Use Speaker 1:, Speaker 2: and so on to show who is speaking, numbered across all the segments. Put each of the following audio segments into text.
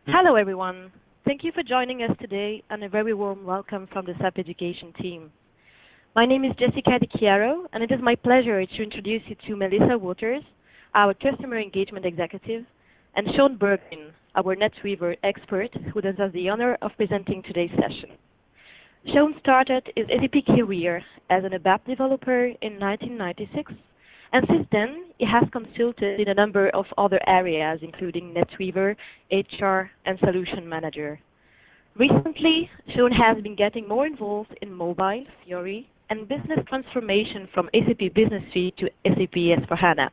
Speaker 1: Hello everyone. Thank you for joining us today and a very warm welcome from the SAP Education team. My name is Jessica Di Chiaro and it is my pleasure to introduce you to Melissa Waters, our Customer Engagement Executive, and Sean Bergin, our NetWeaver expert who does us the honor of presenting today's session. Sean started his SAP career as an ABAP developer in 1996, and since then he has consulted in a number of other areas including NetWeaver, HR, and Solution Manager. Recently, Sean has been getting more involved in mobile, Fiori, and business transformation from SAP Business Suite to SAP S4HANA.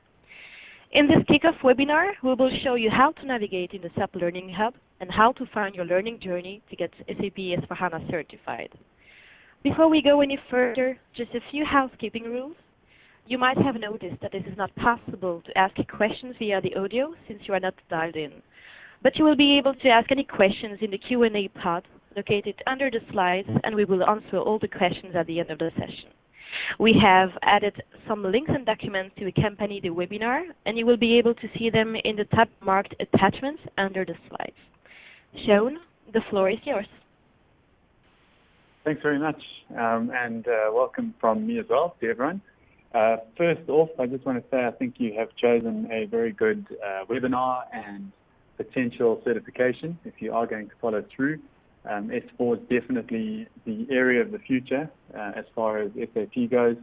Speaker 1: In this kickoff webinar, we will show you how to navigate in the SAP Learning Hub and how to find your learning journey to get SAP S4HANA certified. Before we go any further, just a few housekeeping rules. You might have noticed that it is not possible to ask questions via the audio since you are not dialed in. But you will be able to ask any questions in the Q&A pod located under the slides, and we will answer all the questions at the end of the session. We have added some links and documents to accompany the webinar, and you will be able to see them in the tab marked Attachments under the slides. Sean, the floor is yours.
Speaker 2: Thanks very much, and welcome from me as well to everyone. First off, I just want to say I think you have chosen a very good webinar and potential certification if you are going to follow through. S4 is definitely the area of the future as far as SAP goes.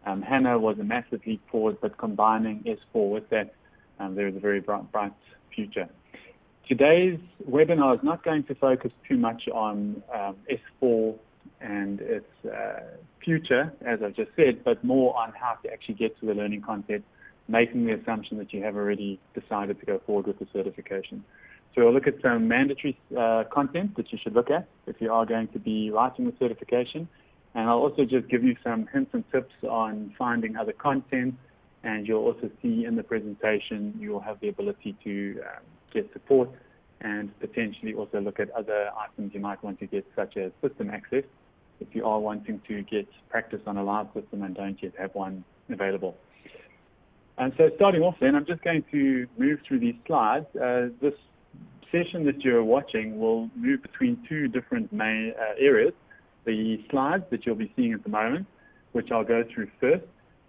Speaker 2: HANA was a massive leap forward, but combining S4 with that, there is a very bright future. Today's webinar is not going to focus too much on S4 and its future, as I just said, but more on how to actually get to the learning content, making the assumption that you have already decided to go forward with the certification. So we'll look at some mandatory content that you should look at if you are going to be writing the certification. And I'll also just give you some hints and tips on finding other content. And you'll also see in the presentation, you'll have the ability to get support and potentially also look at other items you might want to get, such as system access, if you are wanting to get practice on a live system and don't yet have one available. And so starting off then, I'm just going to move through these slides. This session that you're watching will move between two different main areas. The slides that you'll be seeing at the moment, which I'll go through first,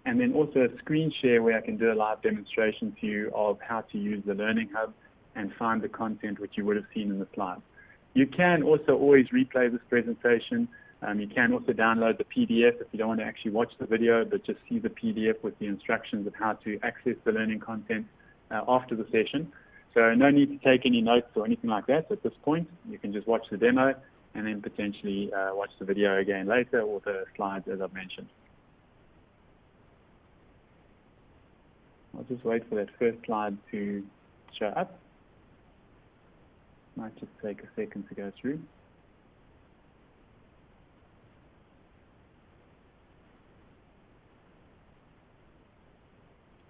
Speaker 2: and then also a screen share where I can do a live demonstration to you of how to use the Learning Hub and find the content which you would have seen in the slides. You can also always replay this presentation. You can also download the PDF if you don't want to actually watch the video, but just see the PDF with the instructions of how to access the learning content after the session. So no need to take any notes or anything like that at this point. You can just watch the demo and then potentially watch the video again later or the slides as I've mentioned. I'll just wait for that first slide to show up. Might just take a second to go through.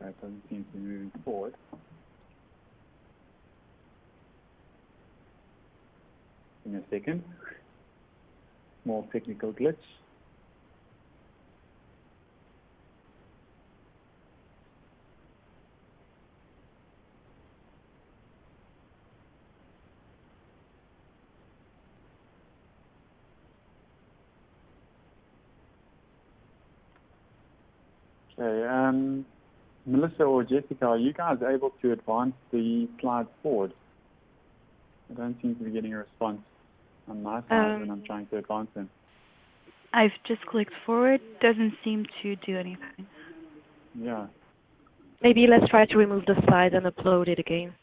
Speaker 2: It doesn't seem to be moving forward. Give me a second. Small technical glitch. Okay, Melissa or Jessica, are you guys able to advance the slides forward? I don't seem to be getting a response on my side when I'm trying to advance them.
Speaker 3: I've just clicked forward. Doesn't seem to do anything.
Speaker 2: Yeah.
Speaker 1: Maybe let's try to remove the slide and upload it again.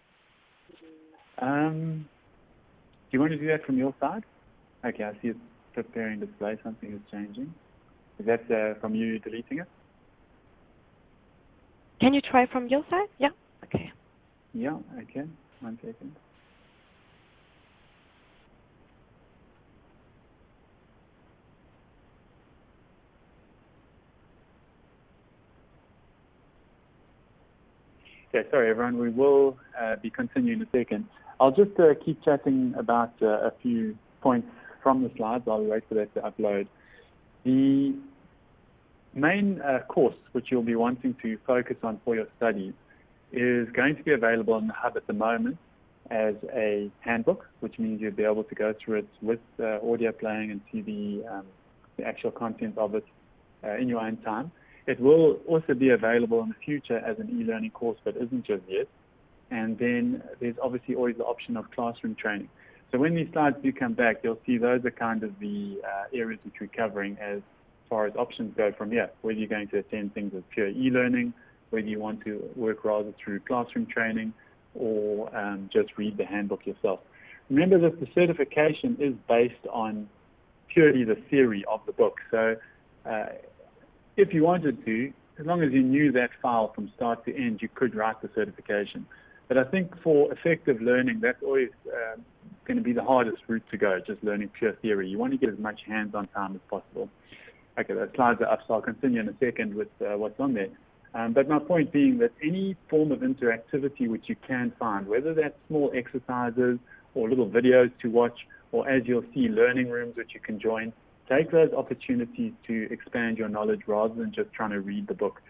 Speaker 2: Do you want to do that from your side? Okay, I see it's preparing display. Something is changing. Is that from you deleting it?
Speaker 1: Can you try from your side? Yeah. Okay.
Speaker 2: Yeah, okay. 1 second. Okay, sorry everyone, we will be continuing in a second. I'll just keep chatting about a few points from the slides. I'll wait for that to upload. The main course which you'll be wanting to focus on for your studies is going to be available in the Hub at the moment. as a handbook, which means you'll be able to go through it with audio playing and see the actual content of it in your own time. It will also be available in the future as an e-learning course, but isn't just yet. And then there's obviously always the option of classroom training. So when these slides do come back, you'll see those are kind of the areas which we're covering as far as options go from here, whether you're going to attend things as pure e-learning, whether you want to work rather through classroom training, or just read the handbook yourself. Remember that the certification is based on purely the theory of the book. So if you wanted to, as long as you knew that file from start to end, you could write the certification. But I think for effective learning, that's always going to be the hardest route to go, just learning pure theory. You want to get as much hands-on time as possible. Okay, those slides are up, so I'll continue in a second with what's on there. But my point being that any form of interactivity which you can find, whether that's small exercises or little videos to watch, or as you'll see, learning rooms which you can join, take those opportunities to expand your knowledge rather than just trying to read the book,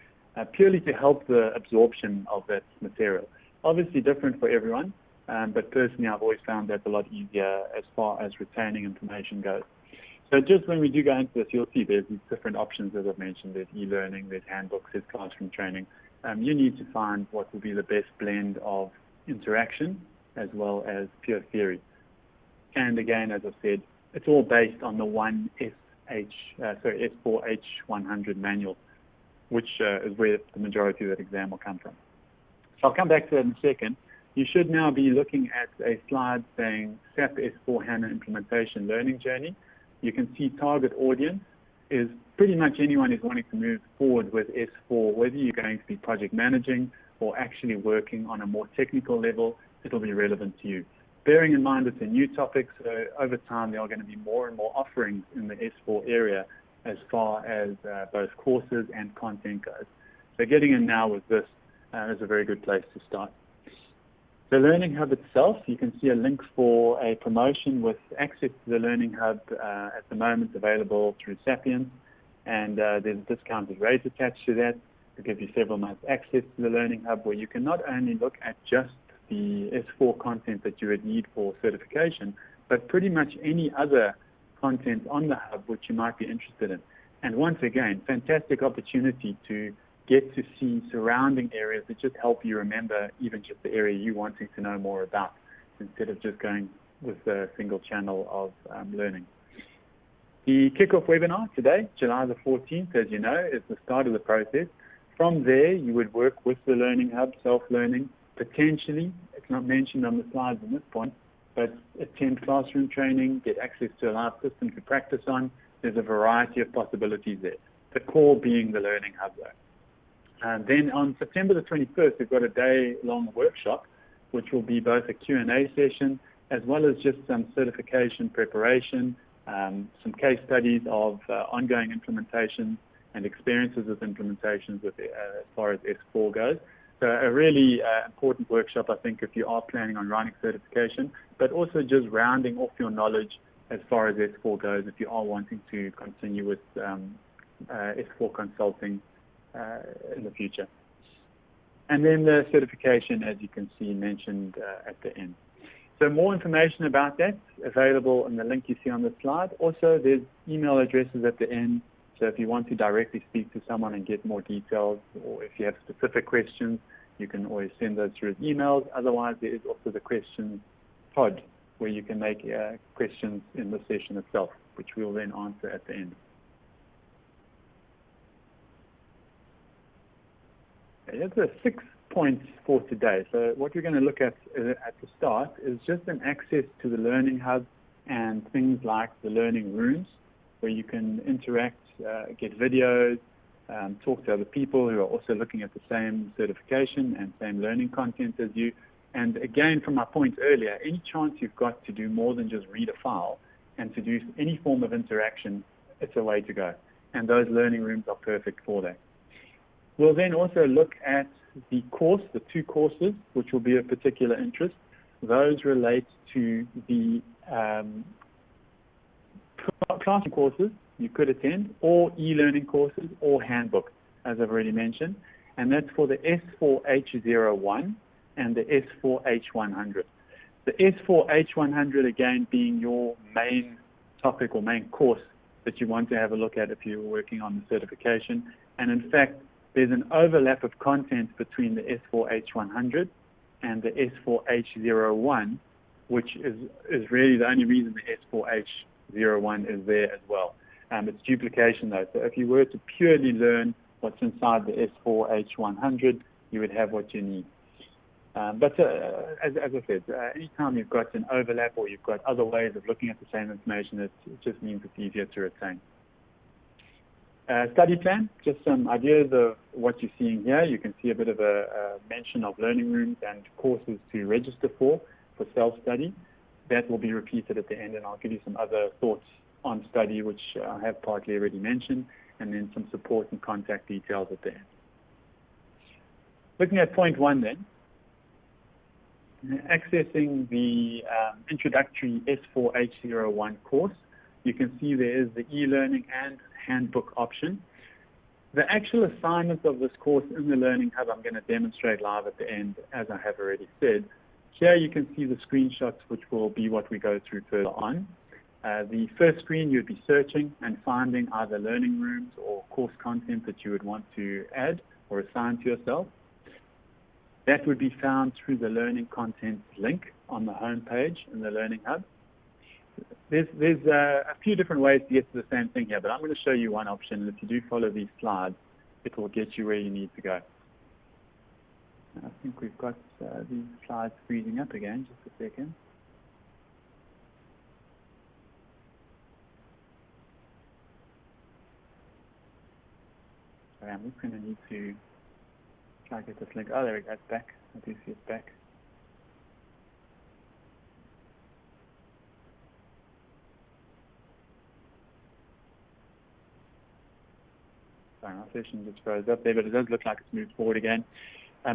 Speaker 2: purely to help the absorption of that material. Obviously different for everyone, but personally I've always found that a lot easier as far as retaining information goes. So just when we do go into this, you'll see there's these different options, as I've mentioned. There's e-learning, there's handbooks, there's classroom training. You need to find what will be the best blend of interaction as well as pure theory. And again, as I said, it's all based on the one S4H100 manual, which is where the majority of that exam will come from. So I'll come back to that in a second. You should now be looking at a slide saying SAP S4HANA implementation learning journey. You can see target audience is pretty much anyone who's wanting to move forward with S4, whether you're going to be project managing or actually working on a more technical level, it'll be relevant to you. Bearing in mind it's a new topic, so over time there are going to be more and more offerings in the S4 area as far as both courses and content goes. So getting in now with this is a very good place to start. The Learning Hub itself, you can see a link for a promotion with access to the Learning Hub at the moment available through Sapiens, and there's a discounted rate attached to that to give you several months access to the Learning Hub, where you can not only look at just the S4 content that you would need for certification, but pretty much any other content on the Hub which you might be interested in. And once again, fantastic opportunity to get to see surrounding areas that just help you remember even just the area you're wanting to know more about, instead of just going with a single channel of learning. The kickoff webinar today, July the 14th, as you know, is the start of the process. From there, you would work with the Learning Hub, self-learning, potentially, it's not mentioned on the slides at this point, but attend classroom training, get access to a live system to practice on. There's a variety of possibilities there. The core being the Learning Hub, though. And then on September the 21st, we've got a day-long workshop, which will be both a Q&A session as well as just some certification preparation, some case studies of ongoing implementations and experiences with implementations with, as far as S4 goes. So a really important workshop, I think, if you are planning on writing certification, but also just rounding off your knowledge as far as S4 goes if you are wanting to continue with S4 consulting in the future. And then the certification, as you can see, mentioned at the end. So more information about that available in the link you see on the slide. Also, there's email addresses at the end. So if you want to directly speak to someone and get more details, or if you have specific questions, you can always send those through as emails. Otherwise, there is also the questions pod, where you can make questions in the session itself, which we'll then answer at the end. Here's the 6 points for today. So what we're going to look at the start is just an access to the Learning Hub and things like the learning rooms, where you can interact, get videos, talk to other people who are also looking at the same certification and same learning content as you. And again, from my point earlier, any chance you've got to do more than just read a file and to do any form of interaction, it's a way to go. And those learning rooms are perfect for that. We'll then also look at the course, the 2 courses, which will be of particular interest. Those relate to the classroom courses you could attend, or e-learning courses, or handbook, as I've already mentioned. And that's for the S4H01 and the S4H100. The S4H100 again being your main topic or main course that you want to have a look at if you're working on the certification. And in fact, there's an overlap of content between the S4H100 and the S4H01, which is really the only reason the S4H01 is there as well. It's duplication though. So if you were to purely learn what's inside the S4H100, you would have what you need. But as I said, anytime you've got an overlap or you've got other ways of looking at the same information, it just means it's easier to retain. Study plan, just some ideas of what you're seeing here. You can see a bit of a mention of learning rooms and courses to register for self-study. That will be repeated at the end, and I'll give you some other thoughts on study, which I have partly already mentioned, and then some support and contact details at the end. Looking at point 1 then, accessing the introductory S4H01 course, you can see there is the e-learning and handbook option. The actual assignments of this course in the Learning Hub I'm going to demonstrate live at the end, as I have already said. Here you can see the screenshots, which will be what we go through further on. The first screen, you'd be searching and finding either learning rooms or course content that you would want to add or assign to yourself. That would be found through the Learning Content link on the home page in the Learning Hub. There's a few different ways to get to the same thing here, but I'm going to show you one option, and if you do follow these slides, it will get you where you need to go. I think we've got these slides freezing up again, just a second. Sorry, I'm just going to need to try to get this link. Oh, there we go, it's back. I do see it's back. Sorry, my session just froze up there, but it does look like it's moved forward again.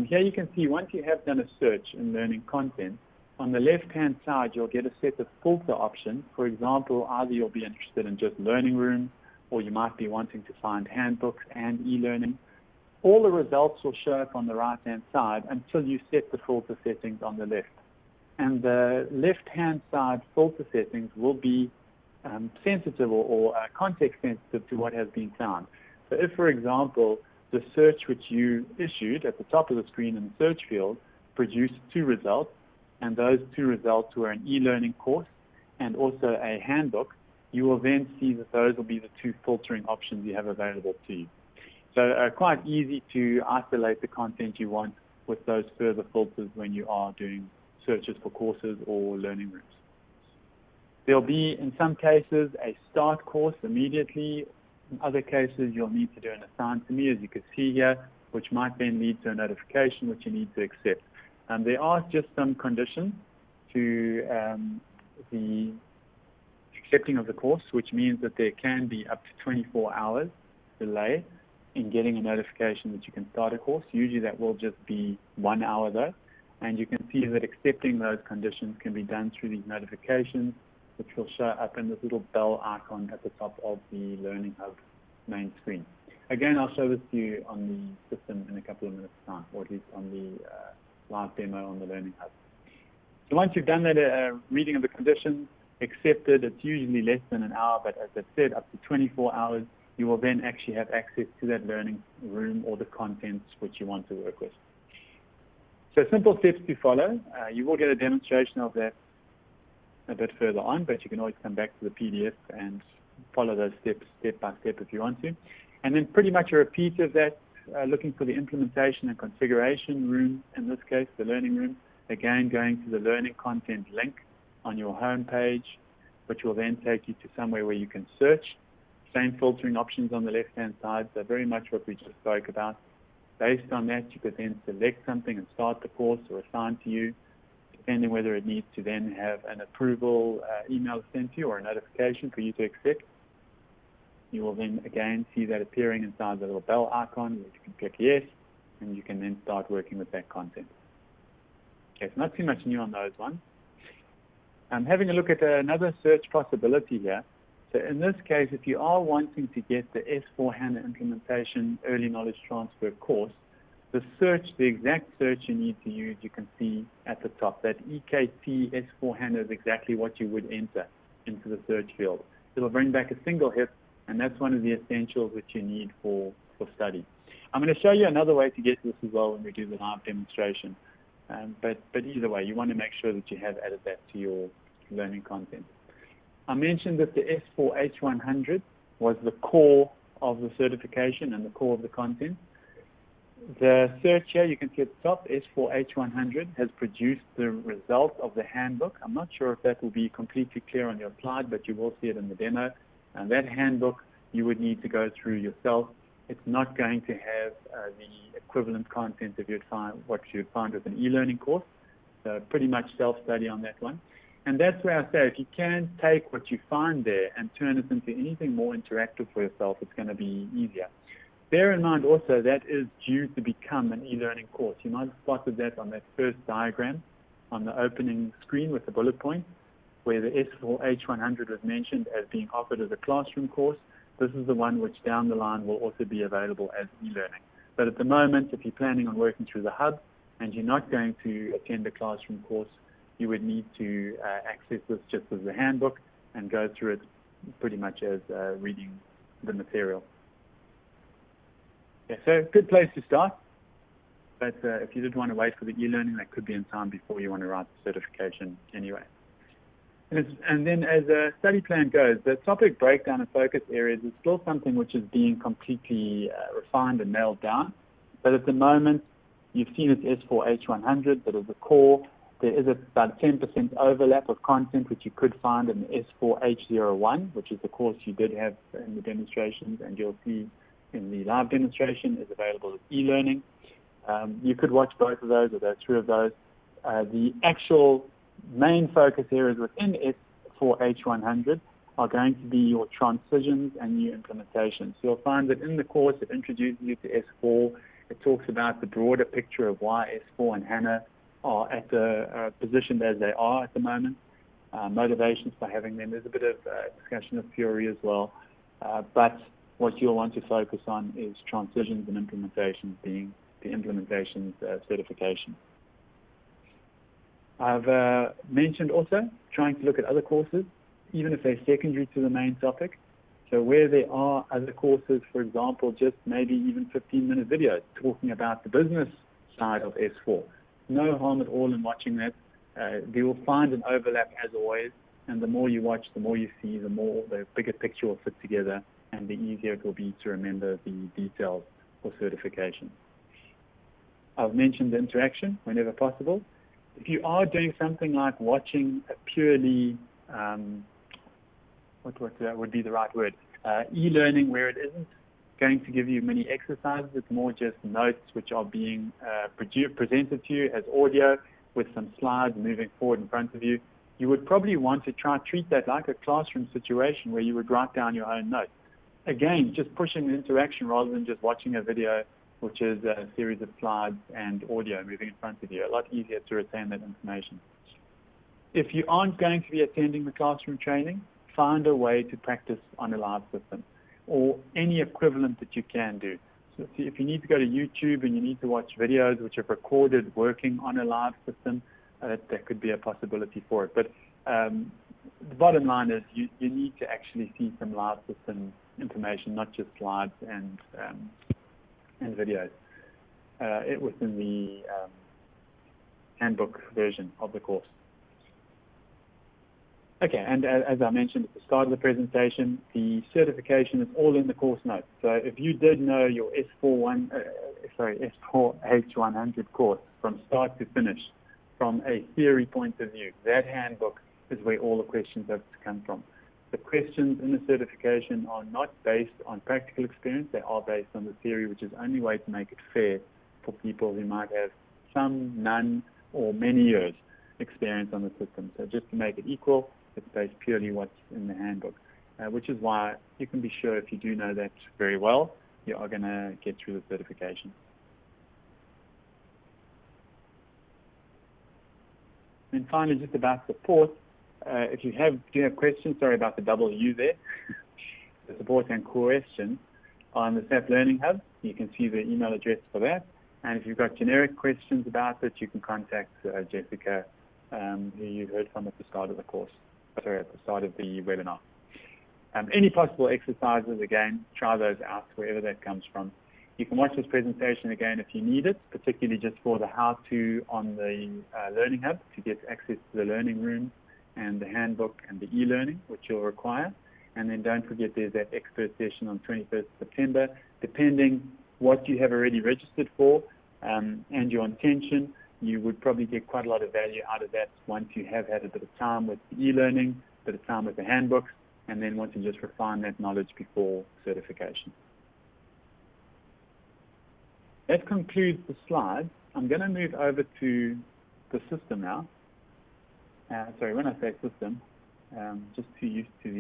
Speaker 2: Here you can see once you have done a search in learning content, on the left-hand side you'll get a set of filter options. For example, either you'll be interested in just learning rooms, or you might be wanting to find handbooks and e-learning. All the results will show up on the right-hand side until you set the filter settings on the left. And the left-hand side filter settings will be sensitive or context sensitive to what has been found. So if, for example, the search which you issued at the top of the screen in the search field produced 2 results, and those 2 results were an e-learning course and also a handbook, you will then see that those will be the 2 filtering options you have available to you. So quite easy to isolate the content you want with those further filters when you are doing searches for courses or learning rooms. There'll be, in some cases, a start course immediately. In other cases, you'll need to do an assign to me, as you can see here, which might then lead to a notification which you need to accept. There are just some conditions to the accepting of the course, which means that there can be up to 24 hours delay in getting a notification that you can start a course. Usually that will just be 1 hour though, and you can see that accepting those conditions can be done through these notifications, which will show up in this little bell icon at the top of the Learning Hub main screen. Again, I'll show this to you on the system in a couple of minutes' time, or at least on the live demo on the Learning Hub. So once you've done that reading of the conditions, accepted, it's usually less than an hour, but as I said, up to 24 hours, you will then actually have access to that learning room or the contents which you want to work with. So simple steps to follow. You will get a demonstration of that a bit further on, but you can always come back to the PDF and follow those steps step by step if you want to. And then pretty much a repeat of that, looking for the implementation and configuration room, in this case the learning room, again going to the learning content link on your home page, which will then take you to somewhere where you can search. Same filtering options on the left-hand side, so very much what we just spoke about. Based on that, you could then select something and start the course or assign to you, depending whether it needs to then have an approval email sent to you or a notification for you to accept. You will then again see that appearing inside the little bell icon, where you can click yes, and you can then start working with that content. Okay, so not too much new on those ones. Having a look at another search possibility here. So in this case, if you are wanting to get the S4HANA implementation early knowledge transfer course, The search, the exact search you need to use, you can see at the top. That EKT S4HANA is exactly what you would enter into the search field. It'll bring back a single hit, and that's one of the essentials that you need for study. I'm going to show you another way to get this as well when we do the live demonstration. But either way, you want to make sure that you have added that to your learning content. I mentioned that the S4H100 was the core of the certification and the core of the content. The search here, you can see at the top, S4H100 has produced the result of the handbook. I'm not sure if that will be completely clear on your slide, but you will see it in the demo. And that handbook you would need to go through yourself. It's not going to have the equivalent content of what you'd find with an e-learning course. So pretty much self-study on that one. And that's where I say, if you can take what you find there and turn it into anything more interactive for yourself, it's going to be easier. Bear in mind also that is due to become an e-learning course. You might have spotted that on that first diagram on the opening screen with the bullet points, where the S4H100 was mentioned as being offered as a classroom course. This is the one which down the line will also be available as e-learning. But at the moment, if you're planning on working through the hub and you're not going to attend a classroom course, you would need to access this just as a handbook and go through it pretty much as reading the material. Yeah, so good place to start. But if you did want to wait for the e-learning, that could be in time before you want to write the certification anyway. And then as a study plan goes, the topic breakdown and focus areas is still something which is being completely refined and nailed down. But at the moment, you've seen it's S4H100 that is the core. There is about 10% overlap of content which you could find in the S4H01, which is the course you did have in the demonstrations, and you'll see in the live demonstration is available as e-learning. You could watch both of those or go through of those. The actual main focus areas within S4H100 are going to be your transitions and new implementations. So you'll find that in the course it introduces you to S4. It talks about the broader picture of why S4 and HANA are at the positioned as they are at the moment, motivations for having them. There's a bit of discussion of theory as well, but what you'll want to focus on is transitions and implementations, being the implementations certification. I've mentioned also trying to look at other courses, even if they're secondary to the main topic. So where there are other courses, for example, just maybe even 15-minute videos talking about the business side of S4. No harm at all in watching that. You will find an overlap as always, and the more you watch, the more you see, the bigger picture will fit together, and the easier it will be to remember the details for certification. I've mentioned the interaction whenever possible. If you are doing something like watching a purely, what would be the right word, e-learning where it isn't going to give you many exercises, it's more just notes which are being presented to you as audio with some slides moving forward in front of you, you would probably want to treat that like a classroom situation where you would write down your own notes. Again, just pushing the interaction rather than just watching a video which is a series of slides and audio moving in front of you. A lot easier to retain that information. If you aren't going to be attending the classroom training, find a way to practice on a live system or any equivalent that you can do. So if you need to go to YouTube and you need to watch videos which are recorded working on a live system, that could be a possibility for it. But the bottom line is you need to actually see some live system information, not just slides and videos within the handbook version of the course. Okay, and as I mentioned at the start of the presentation, the certification is all in the course notes. So if you did know your S4H100 course from start to finish, from a theory point of view, that handbook is where all the questions have to come from. The questions in the certification are not based on practical experience, they are based on the theory, which is the only way to make it fair for people who might have some, none, or many years experience on the system. So just to make it equal, it's based purely what's in the handbook, which is why you can be sure if you do know that very well, you are going to get through the certification. And finally, just about support, if you do have questions, sorry about the double U there, the support and questions on the SAP Learning Hub, you can see the email address for that. And if you've got generic questions about it, you can contact Jessica, who you heard from at the start of the course, sorry, at the start of the webinar. Any possible exercises, again, try those out wherever that comes from. You can watch this presentation again if you need it, particularly just for the how-to on the Learning Hub to get access to the learning room and the handbook and the e-learning, which you'll require. And then don't forget there's that expert session on 21st September. Depending what you have already registered for and your intention, you would probably get quite a lot of value out of that once you have had a bit of time with the e-learning, a bit of time with the handbooks, and then want to just refine that knowledge before certification. That concludes the slides. I'm going to move over to the system now. Sorry, when I say system, just too used to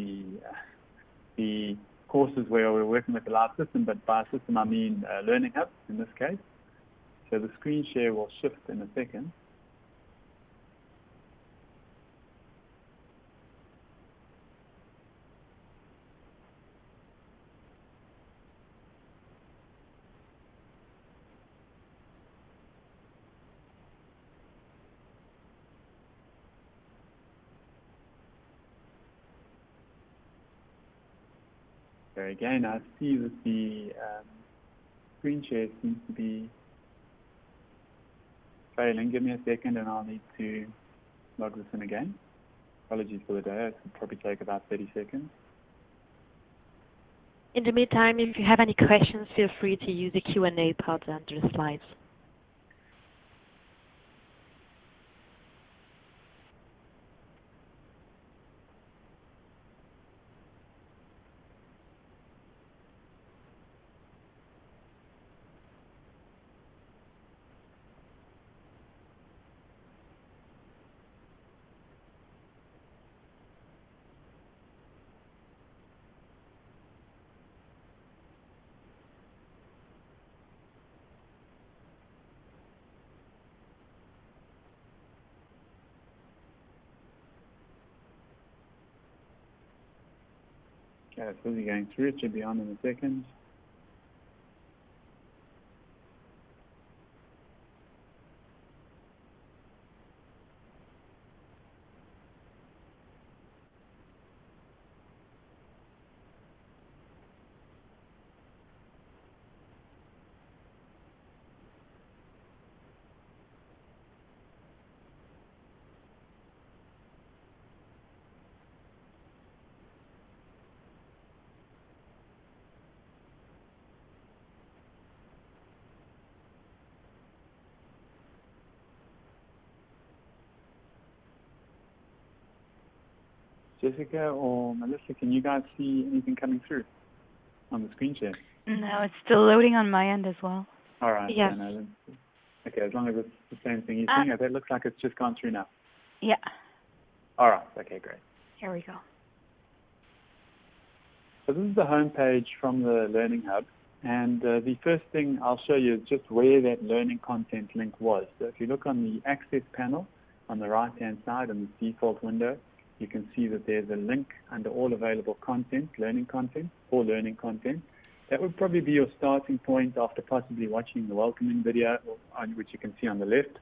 Speaker 2: the courses where we're working with the live system, but by system I mean Learning Hub in this case. So the screen share will shift in a second. So again, I see that the screen share seems to be failing. Give me a second and I'll need to log this in again. Apologies for the delay. It will probably take about 30 seconds.
Speaker 1: In the meantime, if you have any questions, feel free to use the Q&A pod under the slides.
Speaker 2: Okay, it's busy going through. It should be on in a second. Jessica or Melissa, can you guys see anything coming through on the screen share?
Speaker 3: No, it's still loading on my end as well.
Speaker 2: All right.
Speaker 1: Yeah.
Speaker 2: Okay, as long as it's the same thing you're seeing, that looks like it's just gone through now.
Speaker 3: Yeah.
Speaker 2: All right. Okay, great.
Speaker 3: Here we go.
Speaker 2: So this is the home page from the Learning Hub. And the first thing I'll show you is just where that learning content link was. So if you look on the Access panel on the right-hand side in the default window, you can see that there's a link under all available content, learning content, or learning content. That would probably be your starting point after possibly watching the welcoming video, which you can see on the left,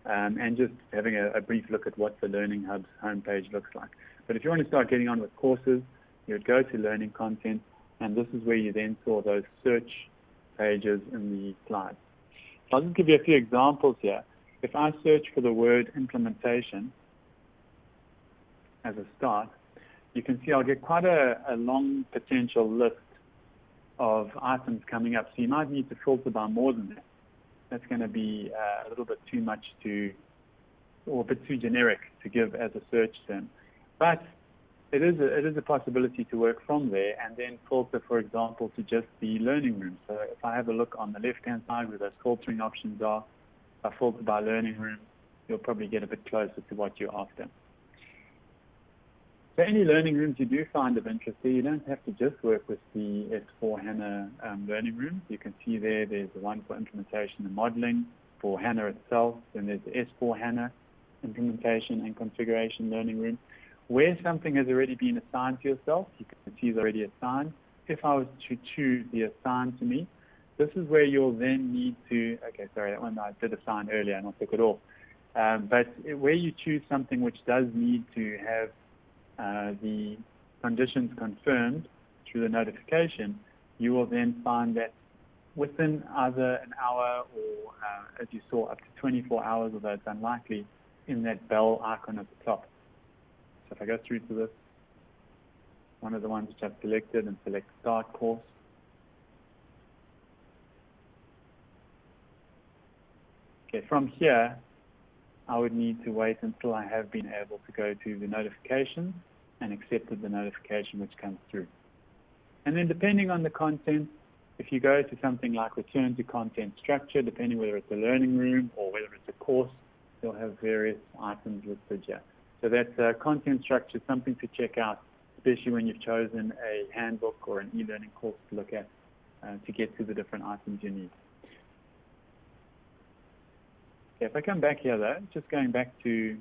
Speaker 2: and just having a brief look at what the Learning Hub's homepage looks like. But if you want to start getting on with courses, you would go to learning content, and this is where you then saw those search pages in the slides. So I'll just give you a few examples here. If I search for the word implementation as a start, you can see I'll get quite a long potential list of items coming up. So you might need to filter by more than that. That's going to be a little bit too much or a bit too generic to give as a search term. But it is a possibility to work from there and then filter, for example, to just the learning room. So if I have a look on the left-hand side where those filtering options are, if I filter by learning room, you'll probably get a bit closer to what you're after. So any learning rooms you do find of interest there, you don't have to just work with the S4HANA learning rooms. You can see there's the one for implementation and modeling for HANA itself, and there's the S4HANA implementation and configuration learning room. Where something has already been assigned to yourself, you can see it's already assigned. If I was to choose the assign to me, This is where you'll then need to, okay, sorry, that one I did assign earlier and I took it off. But where you choose something which does need to have the conditions confirmed through the notification, you will then find that within either an hour or, as you saw, up to 24 hours, although it's unlikely, in that bell icon at the top. So if I go through to this, one of the ones which I've selected, and select Start Course. Okay, from here, I would need to wait until I have been able to go to the notifications and accepted the notification which comes through. And then depending on the content, if you go to something like Return to Content Structure, depending whether it's a learning room or whether it's a course, you'll have various items listed here. So that's content structure, something to check out, especially when you've chosen a handbook or an e-learning course to look at to get to the different items you need. Okay, if I come back here though, just going back to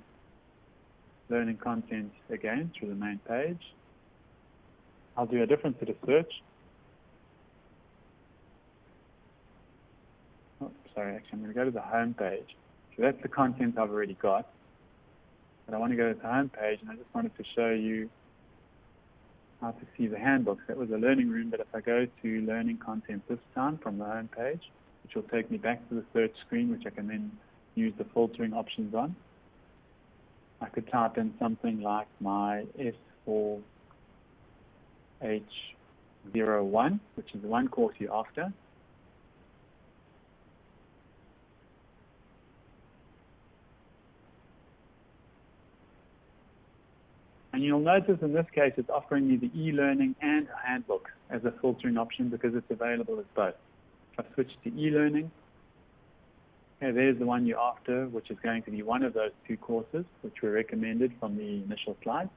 Speaker 2: learning content again through the main page, I'll do a different sort of search. Oh, sorry, actually I'm going to go to the home page. So that's the content I've already got. But I want to go to the home page, and I just wanted to show you how to see the handbooks. That was a learning room, but if I go to learning content this time from the home page, which will take me back to the search screen, which I can then use the filtering options on. I could type in something like my S4H01, which is the one course you're after. And you'll notice in this case it's offering me the e-learning and handbooks as a filtering option because it's available as both. If I switch to e-learning, okay, there's the one you're after, which is going to be one of those two courses which were recommended from the initial slides,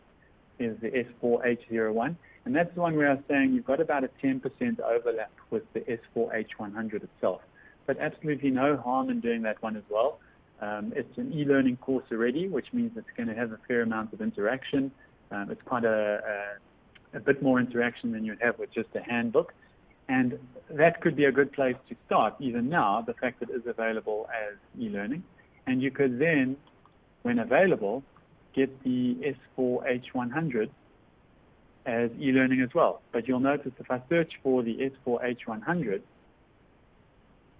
Speaker 2: is the S4H01. And that's the one where I was saying you've got about a 10% overlap with the S4H100 itself. But absolutely no harm in doing that one as well. It's an e-learning course already, which means it's going to have a fair amount of interaction. It's quite a bit more interaction than you'd have with just a handbook. And that could be a good place to start, even now, the fact that it is available as e-learning. And you could then, when available, get the S4H100 as e-learning as well. But you'll notice if I search for the S4H100,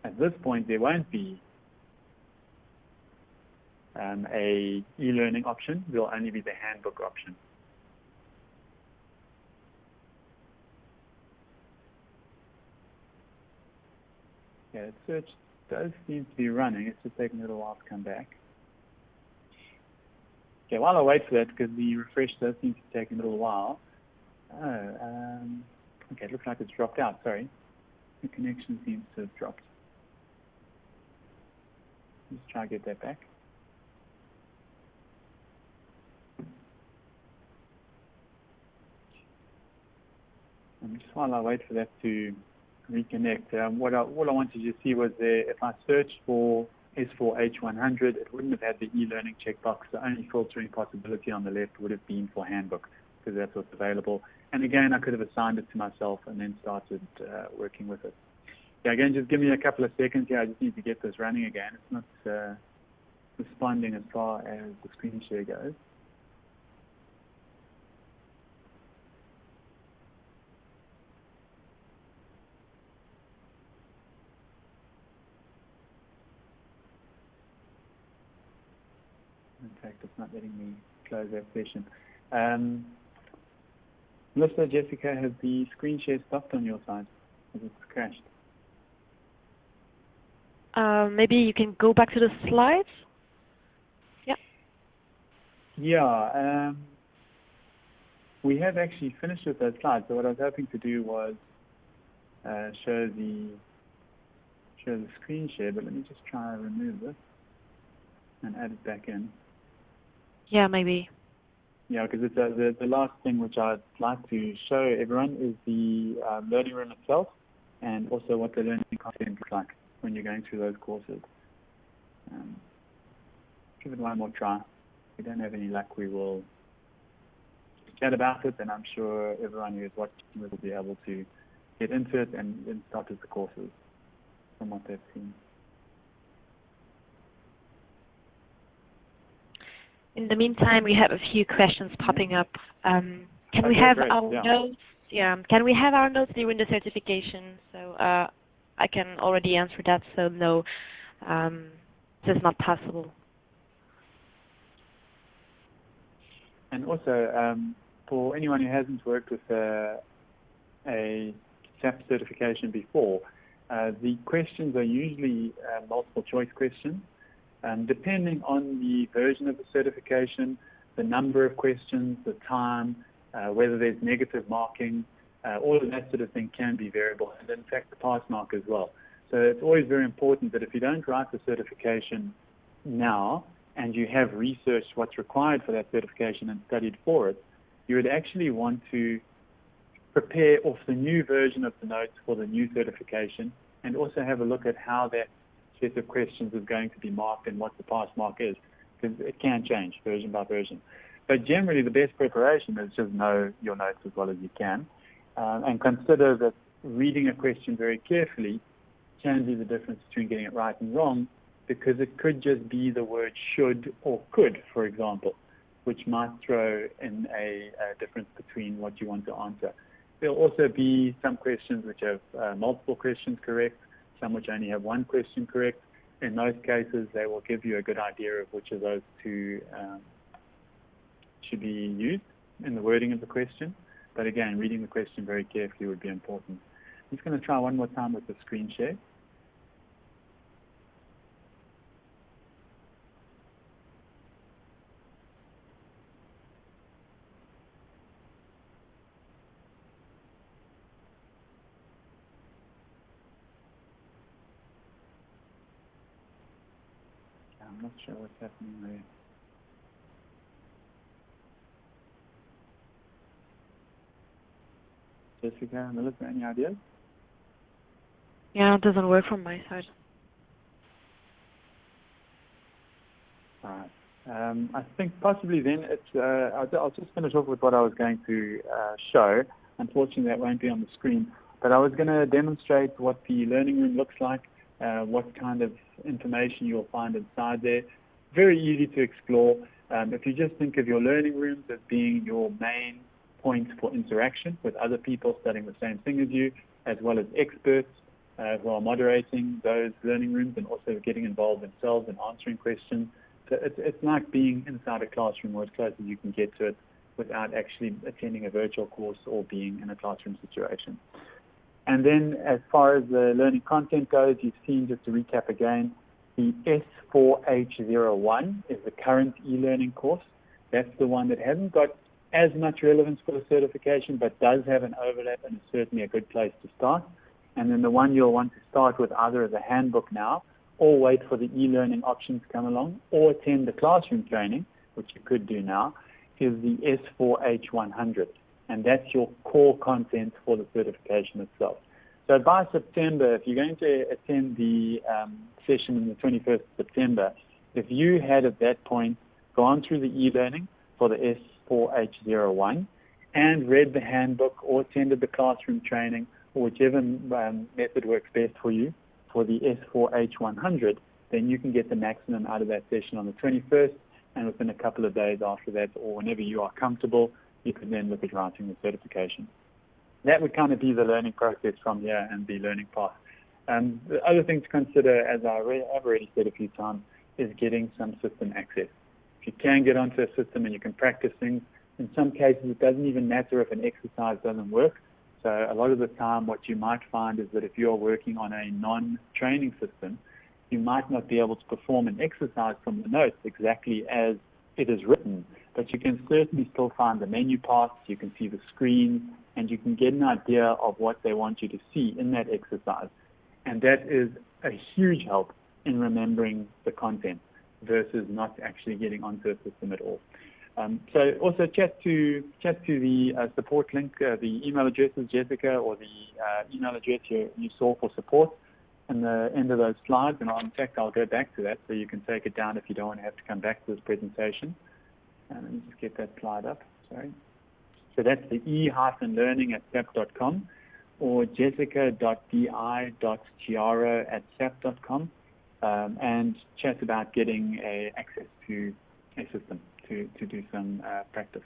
Speaker 2: at this point there won't be a e-learning option. There'll only be the handbook option. Yeah, the search does seem to be running. It's just taking a little while to come back. Okay, while I wait for that, because the refresh does seem to be taking a little while. Okay, it looks like it's dropped out, sorry. The connection seems to have dropped. Let's try to get that back. And just while I wait for that to reconnect, all I wanted you to see was there, if I search for S4H100, it wouldn't have had the e-learning checkbox. The only filtering possibility on the left would have been for handbook, because that's what's available. And again, I could have assigned it to myself and then started working with it. Yeah, again, just give me a couple of seconds here. I just need to get this running again. It's not responding as far as the screen share goes. In fact, it's not letting me close that session. Melissa, Jessica, has the screen share stopped on your side? Has it crashed?
Speaker 1: Maybe you can go back to the slides. Yeah.
Speaker 2: Yeah. We have actually finished with those slides. So what I was hoping to do was show the screen share, but let me just try and remove this and add it back in.
Speaker 1: Yeah, maybe.
Speaker 2: Yeah, because it's the last thing which I'd like to show everyone is the learning room itself, and also what the learning content looks like when you're going through those courses. Give it one more try. If we don't have any luck, we will chat about it, and I'm sure everyone who is watching will be able to get into it and start with the courses. from what they've seen.
Speaker 1: In the meantime, we have a few questions popping up. Can we have our notes? Yeah. Can we have our notes during the certification? So I can already answer that. So no, this is not possible.
Speaker 2: And also, for anyone who hasn't worked with a SAP certification before, the questions are usually multiple choice questions. Depending on the version of the certification, the number of questions, the time, whether there's negative marking, all of that sort of thing can be variable, and in fact the pass mark as well. So it's always very important that if you don't write the certification now and you have researched what's required for that certification and studied for it, you would actually want to prepare off the new version of the notes for the new certification, and also have a look at how that set of questions is going to be marked and what the pass mark is, because it can change version by version. But generally the best preparation is just know your notes as well as you can, and consider that reading a question very carefully can be the difference between getting it right and wrong, because it could just be the word should or could, for example, which might throw in a difference between what you want to answer. There'll also be some questions which have multiple questions correct, some which only have one question correct. In those cases, they will give you a good idea of which of those two should be used in the wording of the question. But again, reading the question very carefully would be important. I'm just going to try one more time with the screen share. I'm not sure what's happening there. Jessica, Melissa, any ideas?
Speaker 1: Yeah, it doesn't work from my side.
Speaker 2: All right. I think possibly then I'll just finish off with what I was going to show. Unfortunately, that won't be on the screen. But I was going to demonstrate what the learning room looks like, what kind of information you'll find inside there. Very easy to explore. If you just think of your learning rooms as being your main point for interaction with other people studying the same thing as you, as well as experts who are moderating those learning rooms and also getting involved themselves in answering questions. So it's like being inside a classroom, or as close as you can get to it without actually attending a virtual course or being in a classroom situation. And then as far as the learning content goes, you've seen, just to recap again, the S4H01 is the current e-learning course. That's the one that hasn't got as much relevance for the certification, but does have an overlap and is certainly a good place to start. And then the one you'll want to start with either as a handbook now, or wait for the e-learning option to come along, or attend the classroom training, which you could do now, is the S4H100. And that's your core content for the certification itself. So by September, if you're going to attend the session on the 21st of September, if you had at that point gone through the e-learning for the S4H01 and read the handbook or attended the classroom training, or whichever method works best for you for the S4H100, then you can get the maximum out of that session on the 21st, and within a couple of days after that, or whenever you are comfortable, you can then look at writing the certification. That would kind of be the learning process from here and the learning path. The other thing to consider, as I've already said a few times, is getting some system access. If you can get onto a system and you can practice things, in some cases it doesn't even matter if an exercise doesn't work. So a lot of the time what you might find is that if you're working on a non-training system, you might not be able to perform an exercise from the notes exactly as it is written, but you can certainly still find the menu parts, you can see the screen, and you can get an idea of what they want you to see in that exercise. And that is a huge help in remembering the content versus not actually getting onto a system at all. So also chat to the support link, the email address is Jessica, or the email address you saw for support in the end of those slides. And in fact, I'll go back to that so you can take it down if you don't want to have to come back to this presentation. Let me just get that slide up. Sorry. So that's the e-learning@sap.com, or jessica.di.chiaro@sap.com and chat about getting access to a system to do some practice.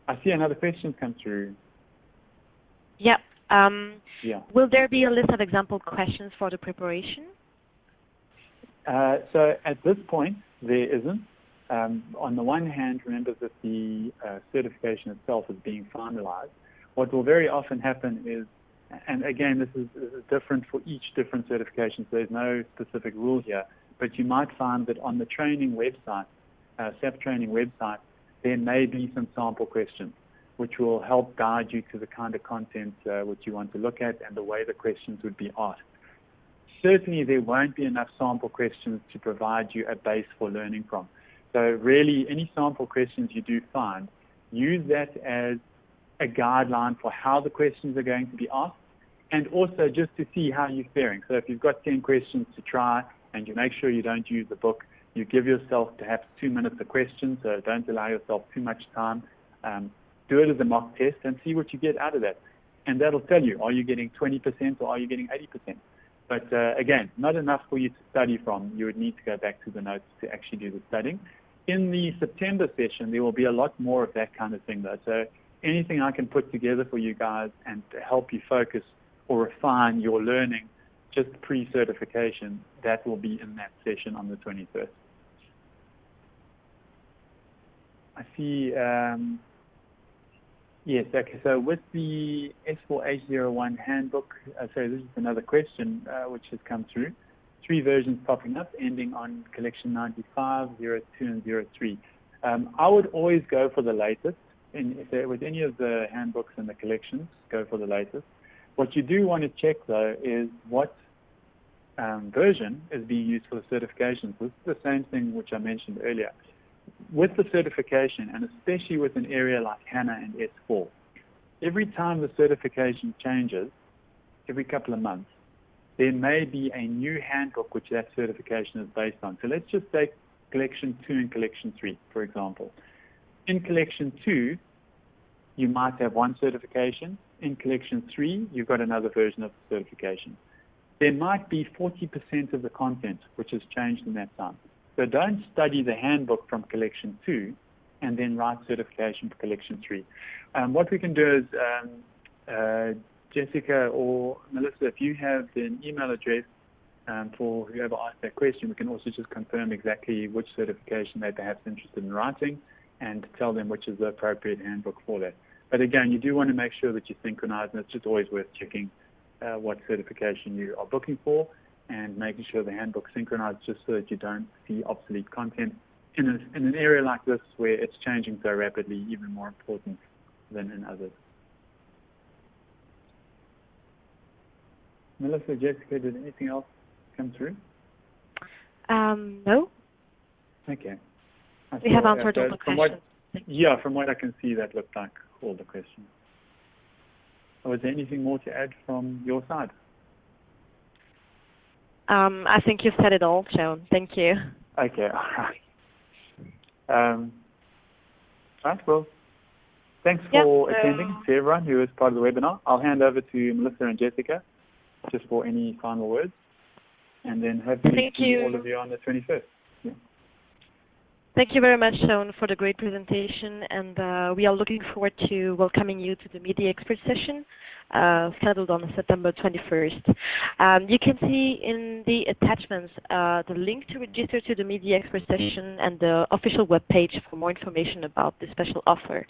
Speaker 2: I see another question come through.
Speaker 1: Yeah.
Speaker 2: Yeah.
Speaker 1: Will there be a list of example questions for the preparation?
Speaker 2: So at this point, there isn't. On the one hand, remember that the certification itself is being finalized. What will very often happen is, and again, this is different for each different certification, so there's no specific rule here, but you might find that on the training website, SAP training website, there may be some sample questions, which will help guide you to the kind of content which you want to look at and the way the questions would be asked. Certainly, there won't be enough sample questions to provide you a base for learning from. So really, any sample questions you do find, use that as a guideline for how the questions are going to be asked, and also just to see how you're faring. So if you've got 10 questions to try and you make sure you don't use the book, you give yourself perhaps 2 minutes a question, so don't allow yourself too much time. Do it as a mock test and see what you get out of that. And that'll tell you, are you getting 20% or are you getting 80%? But again, not enough for you to study from. You would need to go back to the notes to actually do the studying. In the September session, there will be a lot more of that kind of thing, though. So anything I can put together for you guys and to help you focus or refine your learning just pre-certification, that will be in that session on the 21st. I see, yes, okay, so with the S4H01 handbook, sorry, this is another question which has come through. 3 versions popping up, ending on collection 95, 02, and 03. I would always go for the latest. With any of the handbooks and the collections, go for the latest. What you do want to check, though, is what version is being used for the certification. So this is the same thing which I mentioned earlier. With the certification, and especially with an area like HANA and S4, every time the certification changes, every couple of months, there may be a new handbook which that certification is based on. So let's just take Collection 2 and Collection 3, for example. In Collection 2, you might have one certification. In Collection 3, you've got another version of the certification. There might be 40% of the content which has changed in that time. So don't study the handbook from Collection 2 and then write certification for Collection 3. What we can do is, Jessica or Melissa, if you have an email address for whoever asked that question, we can also just confirm exactly which certification they're perhaps interested in writing and tell them which is the appropriate handbook for that. But again, you do want to make sure that you synchronize, and it's just always worth checking what certification you are booking for and making sure the handbook synchronized just so that you don't see obsolete content in an area like this where it's changing so rapidly, even more important than in others. Melissa, Jessica, did anything else come through?
Speaker 1: No.
Speaker 2: Okay.
Speaker 1: We have answered all the questions.
Speaker 2: From what I can see, that looked like all the questions. Was there anything more to add from your side?
Speaker 1: I think you've said it all, Joan. Thank you.
Speaker 2: Okay. Right, well, thanks for attending, to everyone who was part of the webinar. I'll hand over to Melissa and Jessica just for any final words, and then hopefully see all of you on the 21st. Yeah.
Speaker 1: Thank you very much, Joan, for the great presentation, and we are looking forward to welcoming you to the Media Expert session scheduled on September 21st. You can see in the attachments the link to register to the Media Expert session and the official webpage for more information about the special offer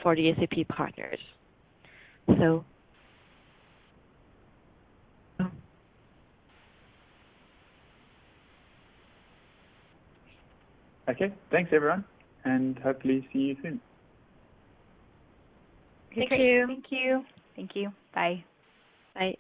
Speaker 1: for the SAP partners. So.
Speaker 2: Okay, thanks everyone, and hopefully see you soon.
Speaker 1: Thank you.
Speaker 3: Thank you. Thank you. Bye.
Speaker 1: Bye.